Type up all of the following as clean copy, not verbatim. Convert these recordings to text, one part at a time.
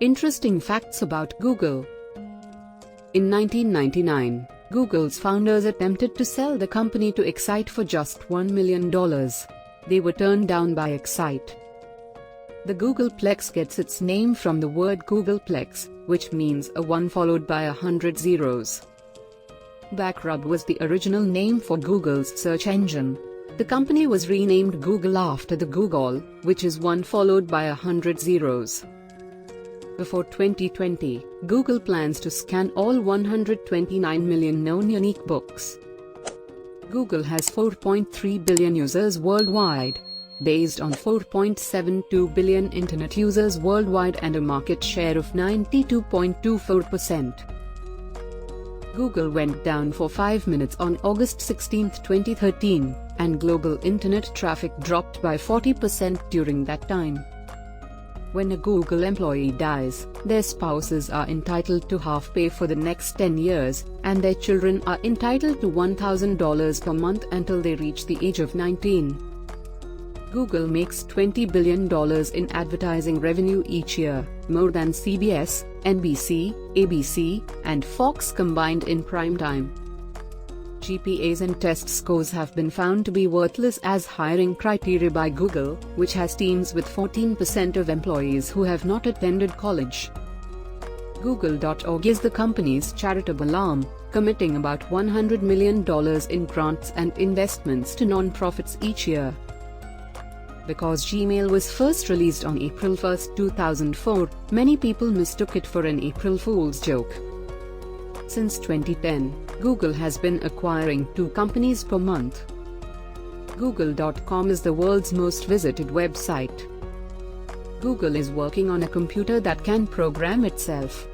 Interesting facts about Google. In 1999, Google's founders attempted to sell the company to Excite for just $1 million. They were turned down by Excite. The Googleplex gets its name from the word Googleplex, which means a 1 followed by 100 zeros. Backrub was the original name for Google's search engine. The company was renamed Google after the Google, which is 1 followed by 100 zeros. Before 2020, Google plans to scan all 129 million known unique books. Google has 4.3 billion users worldwide, based on 4.72 billion internet users worldwide and a market share of 92.24%. Google went down for 5 minutes on August 16, 2013, and global internet traffic dropped by 40% during that time. When a Google employee dies, their spouses are entitled to half pay for the next 10 years, and their children are entitled to $1,000 per month until they reach the age of 19. Google makes $20 billion in advertising revenue each year, more than CBS, NBC, ABC, and Fox combined in prime time. GPAs and test scores have been found to be worthless as hiring criteria by Google, which has teams with 14% of employees who have not attended college. Google.org is the company's charitable arm, committing about $100 million in grants and investments to non-profits each year. Because Gmail was first released on April 1, 2004, many people mistook it for an April Fool's joke. Since 2010, Google has been acquiring 2 companies per month. Google.com is the world's most visited website. Google is working on a computer that can program itself.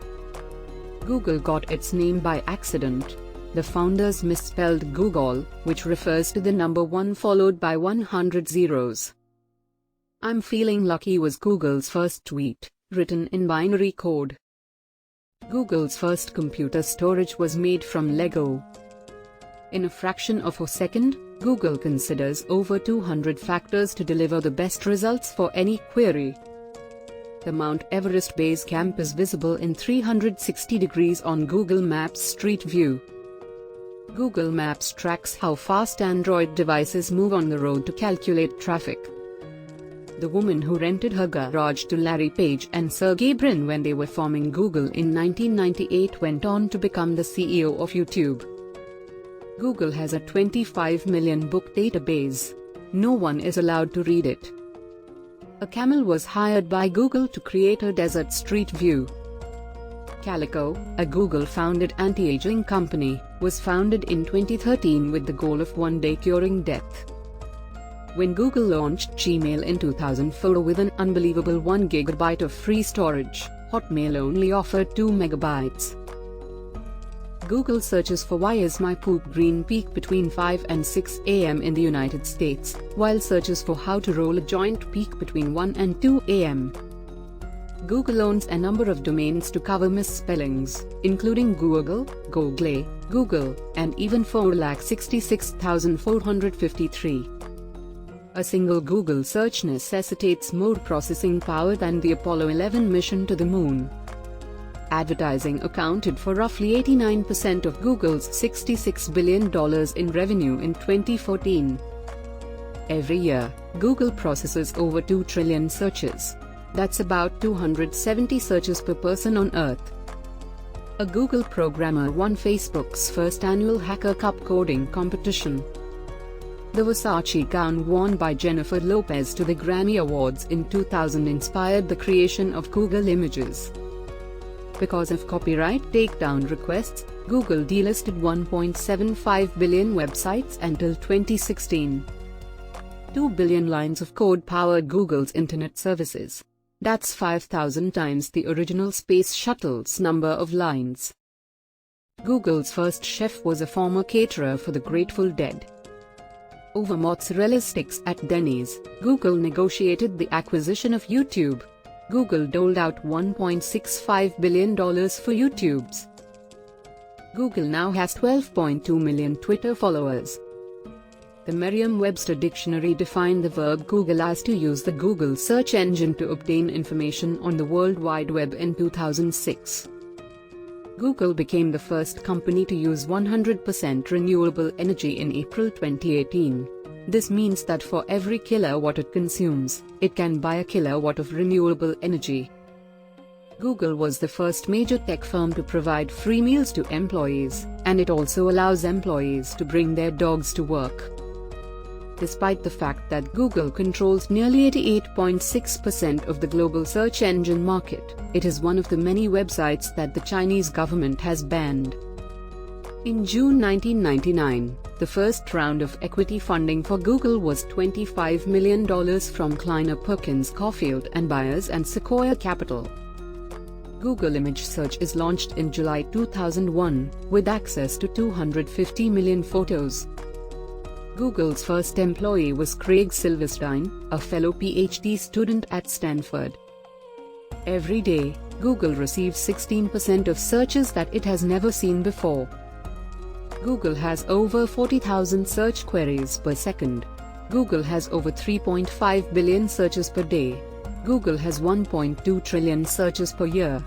Google got its name by accident. The founders misspelled Google, which refers to the number 1 followed by 100 zeros. "I'm feeling lucky" was Google's first tweet, written in binary code. Google's first computer storage was made from Lego. In a fraction of a second, Google considers over 200 factors to deliver the best results for any query. The Mount Everest base camp is visible in 360 degrees on Google Maps Street View. Google Maps tracks how fast Android devices move on the road to calculate traffic. The woman who rented her garage to Larry Page and Sergey Brin when they were forming Google in 1998 went on to become the CEO of YouTube. Google has a 25 million book database. No one is allowed to read it. A camel was hired by Google to create a desert street view. Calico, a Google-founded anti-aging company, was founded in 2013 with the goal of one day curing death. When Google launched Gmail in 2004 with an unbelievable 1 GB of free storage, Hotmail only offered 2 MB. Google searches for "Why is my poop green?" peak between 5 and 6 a.m. in the United States, while searches for "How to roll a joint" peak between 1 and 2 a.m. Google owns a number of domains to cover misspellings, including Google, Google, Google, and even 466,453. A single Google search necessitates more processing power than the Apollo 11 mission to the Moon. Advertising accounted for roughly 89% of Google's $66 billion in revenue in 2014. Every year, Google processes over 2 trillion searches. That's about 270 searches per person on Earth. A Google programmer won Facebook's first annual Hacker Cup coding competition. The Versace gown worn by Jennifer Lopez to the Grammy Awards in 2000 inspired the creation of Google Images. Because of copyright takedown requests, Google delisted 1.75 billion websites until 2016. 2 billion lines of code powered Google's internet services. That's 5,000 times the original Space Shuttle's number of lines. Google's first chef was a former caterer for the Grateful Dead. Over mozzarella sticks at Denny's, Google negotiated the acquisition of YouTube. Google doled out $1.65 billion for YouTube's. Google now has 12.2 million Twitter followers. The Merriam-Webster dictionary defined the verb Google as to use the Google search engine to obtain information on the World Wide Web in 2006. Google became the first company to use 100% renewable energy in April 2018. This means that for every kilowatt it consumes, it can buy a kilowatt of renewable energy. Google was the first major tech firm to provide free meals to employees, and it also allows employees to bring their dogs to work. Despite the fact that Google controls nearly 88.6% of the global search engine market, it is one of the many websites that the Chinese government has banned. In June 1999, the first round of equity funding for Google was $25 million from Kleiner Perkins Caufield and Byers and Sequoia Capital. Google Image Search is launched in July 2001, with access to 250 million photos. Google's first employee was Craig Silverstein, a fellow PhD student at Stanford. Every day, Google receives 16% of searches that it has never seen before. Google has over 40,000 search queries per second. Google has over 3.5 billion searches per day. Google has 1.2 trillion searches per year.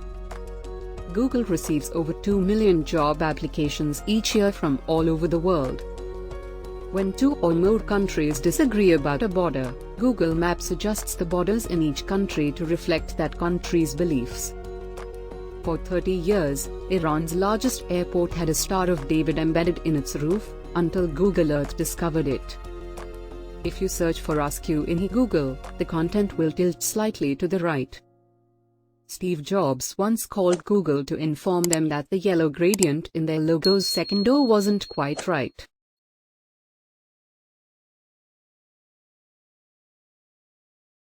Google receives over 2 million job applications each year from all over the world. When two or more countries disagree about a border, Google Maps adjusts the borders in each country to reflect that country's beliefs. For 30 years, Iran's largest airport had a Star of David embedded in its roof, until Google Earth discovered it. If you search for Ask You in Google, the content will tilt slightly to the right. Steve Jobs once called Google to inform them that the yellow gradient in their logo's second O wasn't quite right.